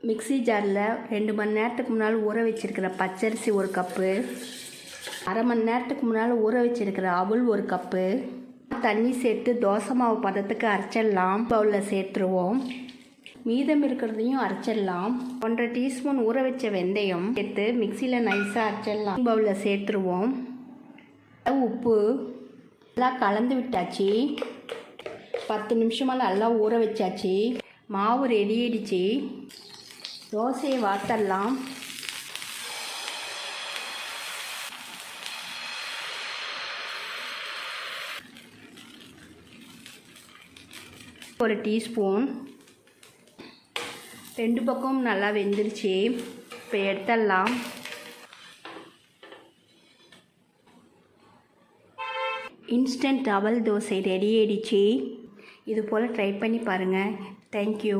Mixie ஜாரில் 2 மணி நேரத்துக்கு முன்னால் ஊற வச்சுருக்கிற பச்சரிசி 1 கப்பு, அரை மணி நேரத்துக்கு முன்னால் ஊற வச்சுருக்கிற அவல் 1 கப்பு, தண்ணி சேர்த்து தோசை மாவு பதத்துக்கு அரைச்சிடலாம். பவுலில் சேர்த்துருவோம். மீதம் இருக்கிறதையும் அரைச்சிடலாம். 1.5 டீஸ்பூன் ஊற வச்ச வெந்தயம் சேர்த்து மிக்சியில் நைஸாக அரைச்சிடலாம். பவுலில் சேர்த்துருவோம். உப்பு எல்லாம் கலந்து விட்டாச்சு. 10 நிமிஷமாக நல்லா ஊற வச்சாச்சு. மாவு ரெடி ஆயிடுச்சு. தோசையை வார்த்தரலாம். ஒரு டீஸ்பூன். 2 பக்கம் நல்லா வெந்துருச்சு. இப்போ எடுத்துடலாம். இன்ஸ்டன்ட் அவல் தோசை ரெடி ஆயிடுச்சு. இது போல் ட்ரை பண்ணி பாருங்கள். தேங்க்யூ.